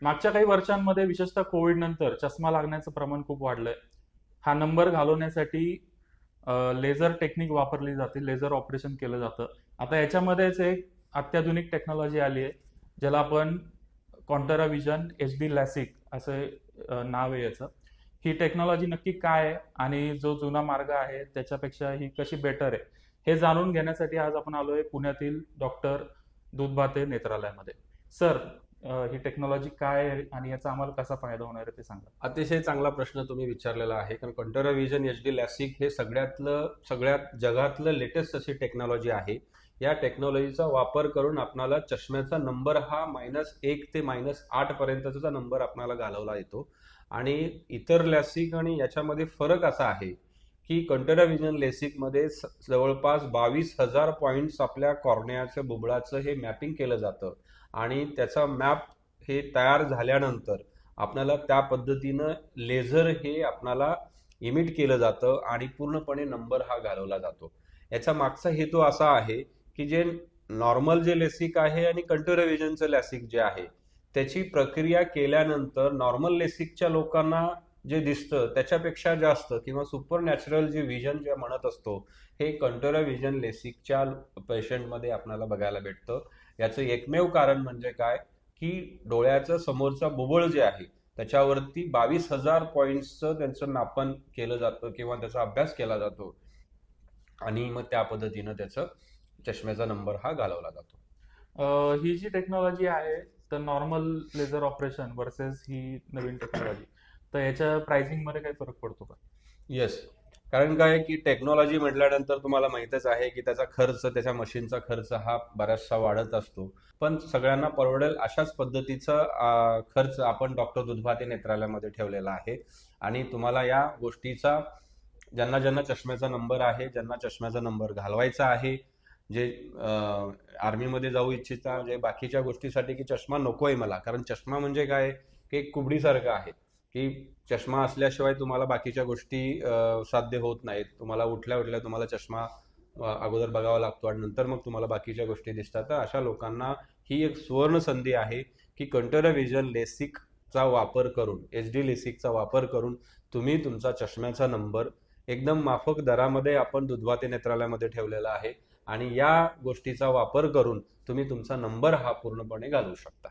मागच्या काही वर्षांमध्ये विशेषतः कोविड नंतर चष्मा लागण्याचं प्रमाण खूप वाढलंय. हा नंबर घालवण्यासाठी लेझर टेक्निक वापरली जाते, लेझर ऑपरेशन केलं जातं. आता याच्यामध्येच एक अत्याधुनिक टेक्नॉलॉजी आली आहे, ज्याला आपण कॉन्टरा विजन HD लॅसिक असे नाव आहे याचं. ही टेक्नॉलॉजी नक्की काय आहे आणि जो जुना मार्ग आहे त्याच्यापेक्षा ही कशी बेटर आहे, हे जाणून घेण्यासाठी आज आपण आलोय पुण्यातील डॉक्टर दूधभाते नेत्रालयामध्ये. सर, ही टेक्नॉलॉजी काय आहे आणि याचा आम्हाला कसा फायदा होणार आहे ते सांगा. अतिशय चांगला प्रश्न तुम्ही विचारलेला आहे, कारण कंटोरा विजन HD लॅसिक हे सगळ्यात जगातलं लेटेस्ट अशी टेक्नॉलॉजी आहे. या टेक्नॉलॉजीचा वापर करून आपणाला चष्म्याचा नंबर हा -1 ते -8 पर्यंतचा नंबर आपल्याला घालवला येतो. आणि इतर लॅसिक आणि याच्यामध्ये फरक असा आहे की कंटोरा विजन लॅसिकमध्ये जवळपास 22,000 पॉइंट्स आपल्या कॉर्नियाच्या बुबुळाचं हे मॅपिंग केलं जातं. आणि त्याचा मॅप हे तयार झाल्यानंतर आपल्याला त्या पद्धतीनं लेझर हे आपल्याला इमिट केलं जातं आणि पूर्णपणे नंबर हा घालवला जातो. याचा मागचा हेतू असा आहे की जे नॉर्मल जे लेसिक आहे आणि कंटोरा विजनचं लॅसिक जे आहे त्याची प्रक्रिया केल्यानंतर नॉर्मल लेसिकच्या लोकांना जे दिसतं त्याच्यापेक्षा जास्त किंवा सुपर नॅचरल जे विजन जे म्हणत असतो हे कंटोरा विजन लेसिकच्या पेशंटमध्ये आपल्याला बघायला भेटतं. याचं एकमेव कारण म्हणजे काय की डोळ्याचं समोरचा बुबुळ जे आहे त्याच्यावरती 22,000 पॉइंट्सचं त्यांचं मापन केलं जातं किंवा त्याचा अभ्यास केला जातो आणि मग त्या पद्धतीनं त्याचं चष्म्याचा नंबर हा घालवला जातो. ही जी टेक्नॉलॉजी आहे, तर नॉर्मल लेझर ऑपरेशन वर्सेस ही नवीन टेक्नॉलॉजी, तर याच्या प्राइसिंग मध्ये काही फरक पडतो का? येस. कारण काय की टेक्नॉलॉजी म्हटल्यानंतर तुम्हाला माहीतच आहे की त्याचा खर्च, त्याच्या मशीनचा खर्च हा बराचसा वाढत असतो. पण सगळ्यांना परवडेल अशाच पद्धतीचा खर्च आपण डॉक्टर दूधभाते नेत्रालयामध्ये ठेवलेला आहे. आणि तुम्हाला या गोष्टीचा ज्यांना ज्यांना चष्म्याचा नंबर आहे, ज्यांना चष्म्याचा नंबर घालवायचा आहे, जे आर्मीमध्ये जाऊ इच्छिता, जे बाकीच्या गोष्टीसाठी की चष्मा नकोय मला, कारण चष्मा म्हणजे काय की एक कुबडीसारखं आहे की चष्मा असल्याशिवाय तुम्हाला बाकीच्या गोष्टी साध्य होत नाहीत. तुम्हाला उठल्या उठल्या तुम्हाला चष्मा अगोदर बघावा लागतो आणि नंतर मग तुम्हाला बाकीच्या गोष्टी दिसतात. तर अशा लोकांना ही एक सुवर्ण संधी आहे की कंटोरा विजन लेसिकचा वापर करून, HD लेसिकचा वापर करून तुम्ही तुमचा चष्म्याचा नंबर एकदम माफक दरामध्ये आपण दूधभाते नेत्रालयामध्ये ठेवलेला आहे आणि या गोष्टीचा वापर करून तुम्ही तुमचा नंबर हा पूर्णपणे घालवू शकता.